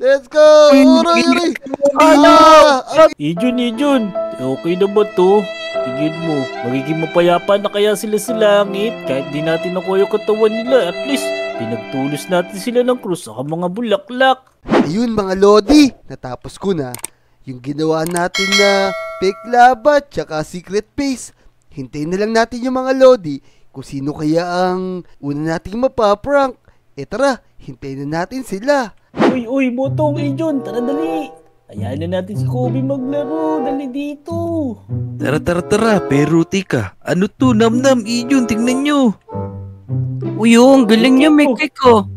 Let's go! Uray, uray! Ijun, okay na ba to? Tingin mo, magiging mapayapa na kaya sila sa langit kahit di natin nakuha yung katawan nila. At least, pinagtulos natin sila ng krus sa mga bulaklak. Ayun mga Lodi, natapos ko na yung ginawa natin na fake lava tsaka secret base. Hintayin na lang natin yung mga Lodi kung sino kaya ang una nating mapaprank. Tara, hintayin na natin sila. Uy, Motong, Ijun, tara dali. Hayaan na natin si Kobe maglaro. Dali dito. Tara. Pero tika, ano to? Namnam, Ijun, tingnan nyo. Uy, ang galing niya, may cake oh.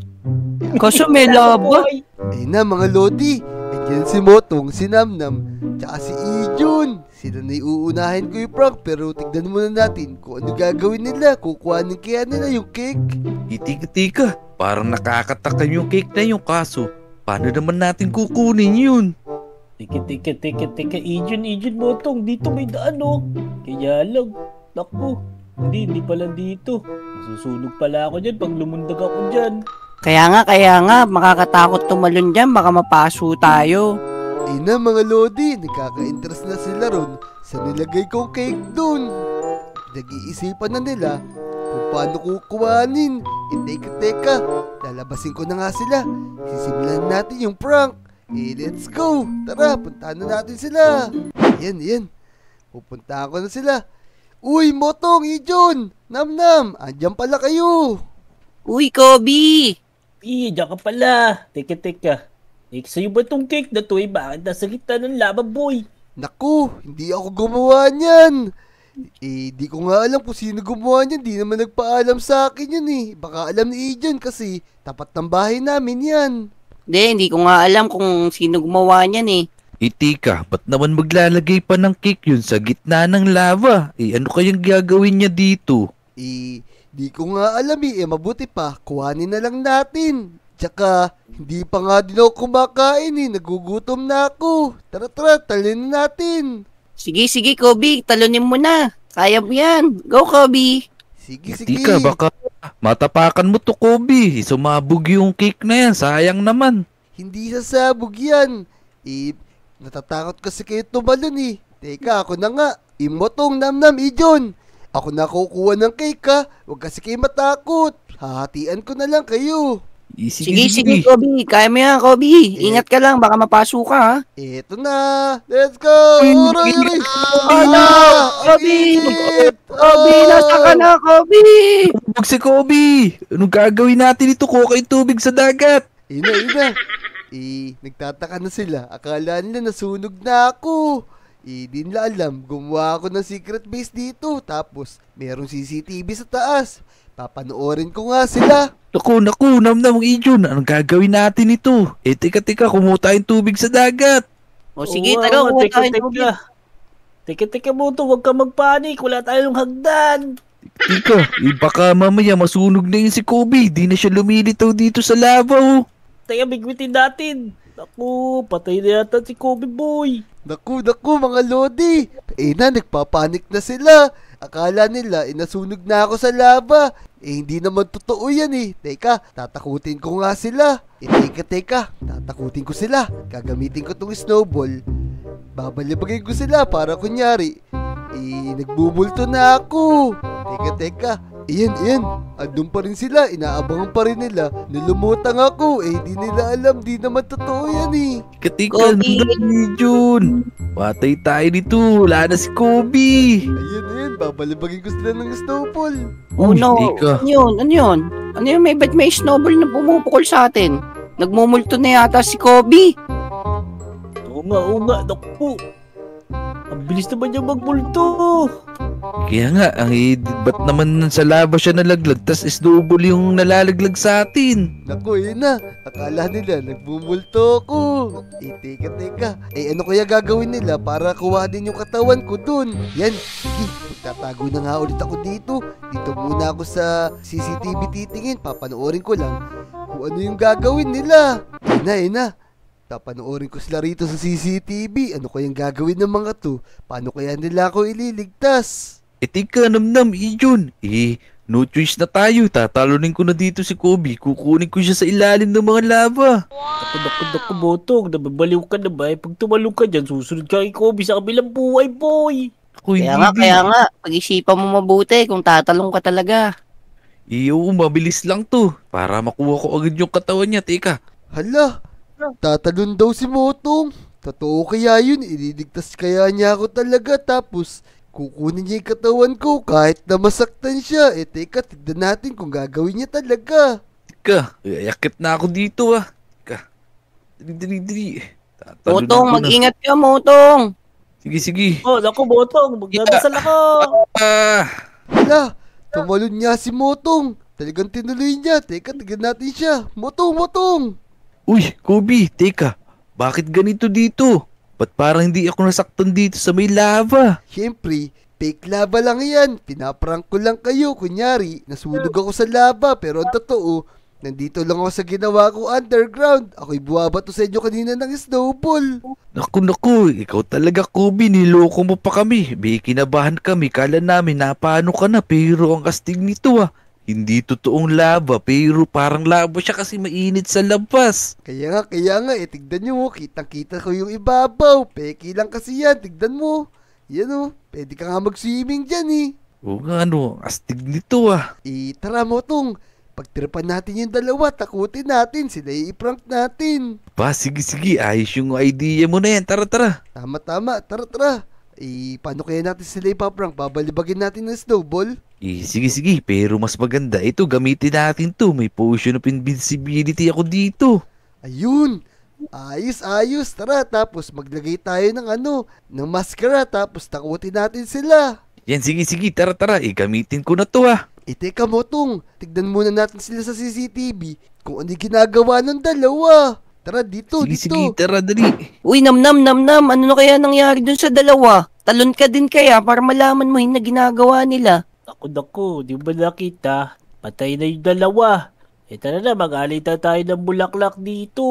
Kaso may laba. Ayun na mga Lodi, andyan si Motong, si Namnam, tsaka si Ijun. Sila na iuunahin ko yung prank, pero tignan muna natin kung ano gagawin nila. Kukuhanin kaya nila yung cake. Tika, parang nakakatakam yung cake na yung kaso. Paano naman natin kukunin yun? Teka, Ijun, Motong, dito may daan oh. Kaya lang, naku, hindi pala dito. Masusunog pala ako dyan pag lumundag ako dyan. Kaya nga, makakatakot tumalon dyan, baka mapaso tayo. Ayun na mga Lodi, nagkaka-interest na sila ron sa nilagay kong cake dun. Nag-iisipan na nila kung paano kukuhanin. Teka, lalabasin ko na nga sila. Sisimulan natin yung prank. Let's go! Tara, puntahan na natin sila. Yan. Pupuntahan ko na sila. Uy, Motong, Ijun, Namnam, andyan pala kayo. Uy, Kobe! Diyan ka pala. Teka. Sa'yo ba tong cake na to eh? Bakit nasa gitna ng lava, boy? Naku, hindi ako gumawa niyan. Di ko nga alam kung sino gumawa niyan. Di naman nagpaalam sa akin yun eh. Baka alam ni Ijun kasi tapat ng bahay namin yan. Hindi ko nga alam kung sino gumawa niyan eh. Tika, ba't naman maglalagay pa ng cake yun sa gitna ng lava? Ano kayang gagawin niya dito? Di ko nga alam eh. Mabuti pa, kuhanin na lang natin. Tsaka, hindi pa nga din ako kumakain eh. Nagugutom na ako. Tara, talin natin. Sige, Kobe, talunin mo na. Kaya mo yan. Go, Kobe. Sige. Tika, baka matapakan mo to, Kobe. Sumabog yung cake na yan. Sayang naman. Hindi sasabog yan. Natatakot kasi kayo tumalon eh. Teka, ako na nga. Motong, Namnam, Ijun. Ako na kukuha ng cake ha. Huwag kasi kayo matakot. Hahatian ko na lang kayo. Sige, Kobe. Kaya mo yan, Kobe. Ingat ka lang, baka mapaso ka, ha? Eto na. Let's go. Uray. Kobe, nasa ka na, Kobe? Huwag si Kobe. Anong gagawin natin ito? Kuha yung tubig sa dagat. Ina. Nagtataka na sila. Akala nila nasunog na ako. Di nila alam. Gumawa ako ng secret base dito. Tapos, merong CCTV sa taas. Papanoorin ko nga sila. Naku, Namnam, Ijun. Anong gagawin natin ito? Tika, kumuha tayong tubig sa dagat. O sige, tara, kuha tayong tubig. Teka, Moto, huwag ka magpanik. Wala tayong hagdan. Tika, baka mamaya masunog na yun si Kobe. Di na siya lumilitaw dito sa lava, oh. Teka, bigwitin natin. Naku, patay na yata si Kobe, boy. Naku, mga Lodi. Nagpapanik na sila. Akala nila, nasunog na ako sa lava. Hindi naman totoo yan eh. Teka, tatakutin ko nga sila. Teka, tatakutin ko sila. Gagamitin ko tong snowball. Babalibagin ko sila para kunyari. Nagbubulto na ako. Teka. Iyan. Andun pa rin sila. Inaabangan pa rin nila. Nalumutang ako. Di nila alam. Di naman totoo yan eh. Tika, Namnam, Ijun. Patay tayo dito. Wala na si Kobe. Ayan. Babalibagin ko sila ng snowball. Oh no. Tika. Ano yun? Ba't may snowball na pumupukol sa atin? Nagmumulto na yata si Kobe. Oo nga. Naku. Ang bilis naman niya magmulto. Kaya nga, ba't naman sa lava siya nalaglag, tas snowball yung nalalaglag sa atin? Naku, na. Akala nila, nagbumulto ko. Teka. Ano kaya gagawin nila para kuha din yung katawan ko dun? Yan, sige, magtatago na nga ulit ako dito. Dito muna ako sa CCTV titingin. Papanoorin ko lang kung ano yung gagawin nila. Na. Papanoorin ko sila rito sa CCTV. Ano kayang gagawin ng mga to? Paano kaya nila ako ililigtas? Tika, Namnam, Ijun. No choice na tayo. Tatalunin ko na dito si Kobe. Kukunin ko siya sa ilalim ng mga lava. Naku, Botong, nababaliw ka na ba? Pag tumalong ka dyan, susunod ka kay Kobe sa kabilang buhay, boy. Ako hindi Kaya nga, pag-isipan mo mabuti kung tatalong ka talaga. Iyo, mabilis lang to. Para makuha ko agad yung katawan niya. Teka, Hala, tatalon daw si Motong. Totoo kaya yun, ililigtas kaya niya ako talaga tapos kukunin niya yung katawan ko kahit na masaktan siya. Teka, tignan natin kung gagawin niya talaga. ayakit na ako dito Teka, dali. Tatalunin Motong, ko na. mag-ingat ka, Motong. Sige. Oh, naku, Botong, magdadasal ako. Hala, tumalon niya si Motong. Talagang tinuloy niya. Teka, tignan natin siya. Motong! Uy, Kobe, teka. Bakit ganito dito? Ba't parang hindi ako nasaktan dito sa may lava? Siyempre, fake lava lang yan. Pinaprank ko lang kayo. Kunyari, nasunog ako sa lava. Pero ang totoo, nandito lang ako sa ginawa ko underground. Ako'y buwabato sa inyo kanina ng snowball. Naku, ikaw talaga, Kobe. Niloko mo pa kami. May kinabahan kami. Kala namin napano ka na. Pero ang astig nito Hindi totoong lava, pero parang lava siya kasi mainit sa labas. Kaya nga, tignan nyo. Kitang-kita ko yung ibabaw. Peki lang kasi yan, tignan mo. Yan pwede ka nga mag-swimming dyan Oo nga astig nito Tara Motong. Pagtiripan natin yung dalawa, takutin natin. Sila i-prank natin. Ba, sige, ayos yung idea mo na yan. Tara. Tama, tara. Paano kaya natin sila ipaprank? Babalibagin natin ng snowball? Sige, pero mas maganda. Ito, gamitin natin to. May potion of invincibility ako dito. Ayun! Ayos. Tara, tapos maglagay tayo ng maskara, tapos takutin natin sila. Yan, sige, tara. Gamitin ko na to Teka Motong, tignan muna natin sila sa CCTV kung ano yung ginagawa ng dalawa. Tara, dito. Sige, tara, dali. Uy, namnam. Ano na kaya nangyari dun sa dalawa? Talon ka din kaya para malaman mo yung na ginagawa nila. Naku, di ba nakita? Patay na yung dalawa. Tara na, mag-alita tayo ng bulaklak dito.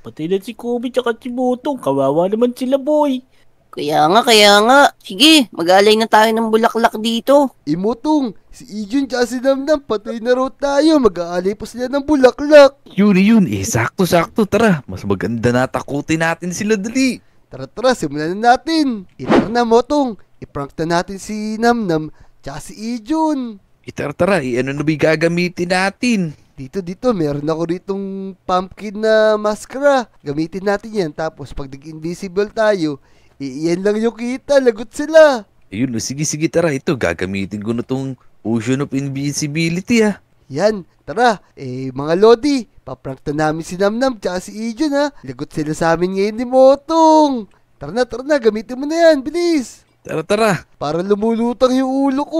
Patay na si Kobe tsaka si Botong. Kawawa naman sila, boy. Kaya nga. Sige, mag-alay na tayo ng bulaklak dito. Motong, si Ijun tsaka si Namnam, patay na raw tayo. Mag-aalay pa sila ng bulaklak. Yun. Sakto. Tara. Mas maganda na takutin natin sila, dali. Tara, simulan na natin. Tara na Motong, iprank na natin si Namnam tsaka si Ijun. Tara. Ano na ba gagamitin natin? Dito, meron ako ritong pumpkin na maskara. Gamitin natin yan, tapos pag nag-invisible tayo, iyan lang yung kita, lagot sila. Ayun, sige, tara. Ito, gagamitin ko na tong potion of invincibility Yan, tara. Mga Lodi, paprank na namin si Namnam tsaka si Ijun Lagot sila sa amin ngayon ni Motong. Tara na, gamitin mo na yan, bilis. Tara. Para lumulutang yung ulo ko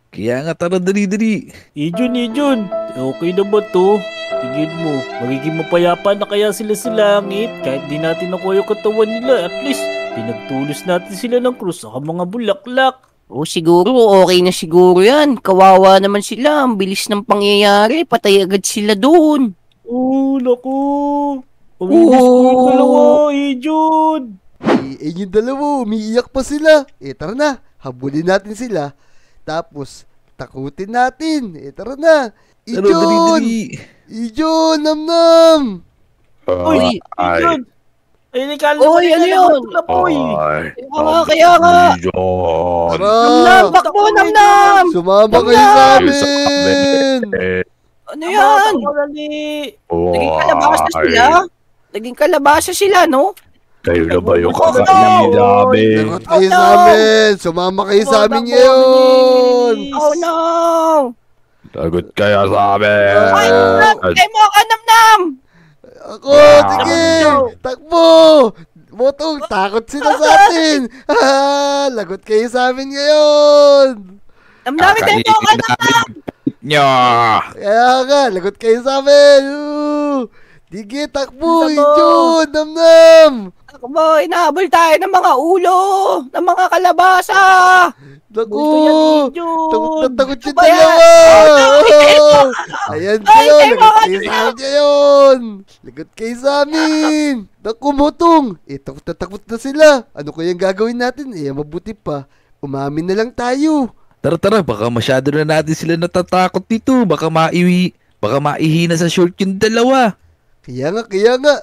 Kaya nga, tara, dali. Ijun, okay na ba to? Tingin mo, magiging mapayapa na kaya sila sa langit kahit di natin nakuha yung katawan nila. At least, pinagtulos natin sila ng krus sa mga bulaklak. O siguro, okay na siguro yan. Kawawa naman sila. Ang bilis ng pangyayari. Patay agad sila doon. Naku. Pamilis ko yung dalawa, Ijun. Yung dalawa, umiiyak pa sila. Tara na, habulin natin sila. Tapos, takutin natin. Tara na. Tara, Ijun! dali. Ijun, Namnam! Uy, Ijun. Oy, ano yun? Kaya nga. Tara! Namnam, bakbo, Namnam! Sumama kayo sa amin! Ano yan? Naging kalabasa sila, no? Kayo na ba yung Oh, kakainin namin? Lagot kayo sa amin! Sumama kayo sa amin ngayon! Oh no! Lagot kaya sa amin! Ay, tayo mo ka, Namnam! Ako, sige! Takbo! Motong, takot sila sa atin! Lagot kayo sa amin ngayon! Namnam, tayo mo ka, Namnam! Nya! Kaya nga, lagot kayo sa amin! Sige, takbo! Ijun! Namnam! Takbo, inahabol tayo ng mga ulo! Ng mga kalabasa! Naku! Ijun. Takot yung Ano ba yan? dalawa! Ayan kayo! Ay, Lagot kayo sa amin ngayon! Lagot kayo sa amin! Naku, Motong! Takot na sila! Ano kayang gagawin natin? Mabuti pa. Umamin na lang tayo. Tara, baka masyado na natin sila natatakot dito. Baka maihina sa short yung dalawa. Kaya nga.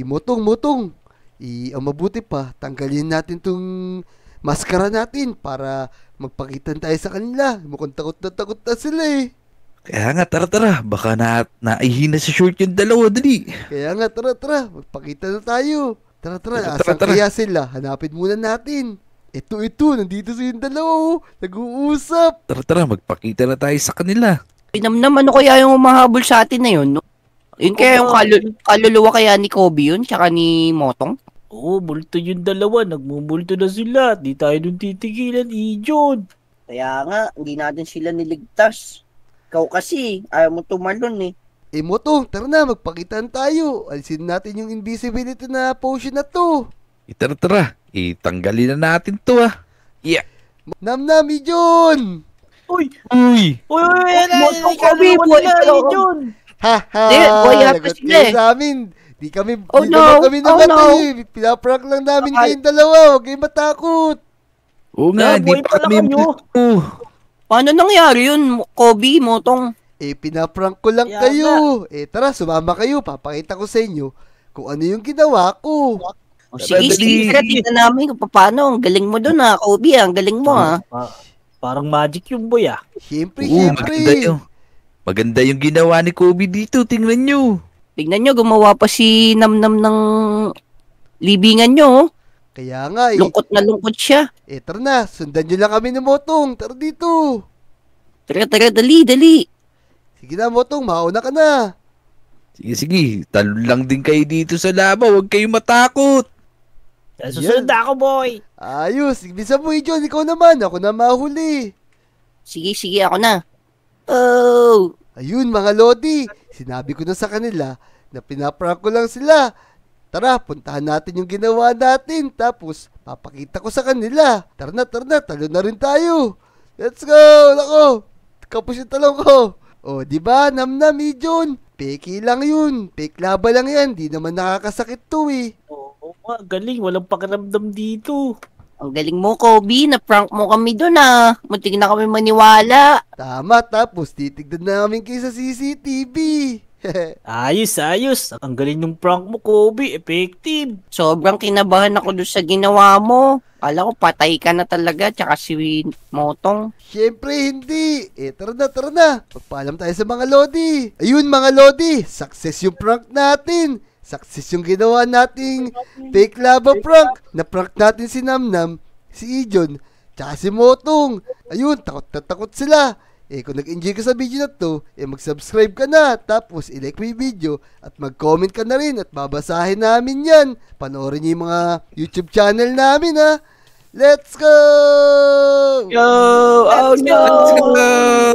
Motong. Ang mabuti pa, tanggalin natin tong maskara natin para magpakitan tayo sa kanila. Mukhang takot na sila eh. Kaya nga, tara. Baka naihina sa short yung dalawa, dali. Kaya nga, tara. Magpakita na tayo. Tara. Tara. Asan kaya sila? Hanapin muna natin. Ito. Nandito silang dalawa oh. Nag-uusap. Tara, magpakita na tayo sa kanila. Pinamnam, ano kaya yung umahabol sa atin na yun? No? Yun kaya yung kaluluwa kaya ni Kobe yun, tsaka ni Motong? Oo, multo yung dalawa. Nagmumulto na sila. Di tayo dun titigilan, Ijon. Kaya nga, hindi natin sila niligtas. Ikaw kasi, ayaw mo tumalon eh. Motong, tara na, magpakitaan tayo. Alisin natin yung invisibility na potion na to. Tara. Tanggalin na natin to ah. Yeah. Namnam, Ijon! Uy! Uy! Motong, Kobe, boy, Ijon! Ha! Di, boy, happy Lagot sila kayo eh. sa amin. Di Oh, naman no. kami Oh, namatay. Pinaprank lang namin kayong dalawa. Huwag kayong matakot. Oo nga, di Boy, pa pala kami kayo. multo. Paano nangyari yun, Kobe, Motong? Pinaprank ko lang Kaya kayo. Tara, sumama kayo. Papakita ko sa inyo kung ano yung ginawa ko. O, sige, Dali. tingnan namin kung paano. Ang galing mo dun ha, Kobe, ang galing mo ha. Parang magic yung boy ah. Siyempre. Maganda yung ginawa ni Kobe dito. Tingnan nyo. Tignan nyo, gumawa pa si Namnam ng libingan nyo. Oh. Kaya nga Lungkot na lungkot siya. tara na. Sundan nyo lang kami ng Motong. Tara dito. Tara, dali. Sige na, Motong. Mauna ka na. Sige. Talon lang din kayo dito sa laba. Huwag kayong matakot. Susunod na ako, boy. Ayos. Igbisa mo, Ijon. Ikaw naman. Ako na mahuli. Sige, ako na. Oh, Ayun, mga Lodi. Sinabi ko na sa kanila na pinaprank ko lang sila. Tara, puntahan natin yung ginawa natin. Tapos, papakita ko sa kanila. Tara na. Talo na rin tayo. Let's go. Nako. Kapos yung talong ko. O, di ba? Namnam, Ijon. Peki lang yun. Fake laba lang yan. Di naman nakakasakit to eh. Oo nga, galing. Walang pakiramdam dito. ang galing mo, Kobe. Na-prank mo kami dun ah. Muntik na kami maniwala. Tama, tapos titignan namin kayo sa CCTV. Ayos. Ang galing ng prank mo, Kobe. Effective. Sobrang kinabahan ako dun sa ginawa mo. Kala ko patay ka na talaga, tsaka si Motong. Siyempre hindi. Tara na. Magpaalam tayo sa mga Lodi. Ayun mga Lodi, success yung prank natin. Success yung ginawa nating fake lava prank. Na-prank natin si Namnam, si Ijon, tsaka si Motong. Ayun, takot sila. Kung nag-enjoy ka sa video na to, mag-subscribe ka na. Tapos, i-like mo yung video at mag-comment ka na rin at babasahin namin yan. Panoorin niyo yung mga YouTube channel namin ha. Let's go! Yo! Oh no! Let's go!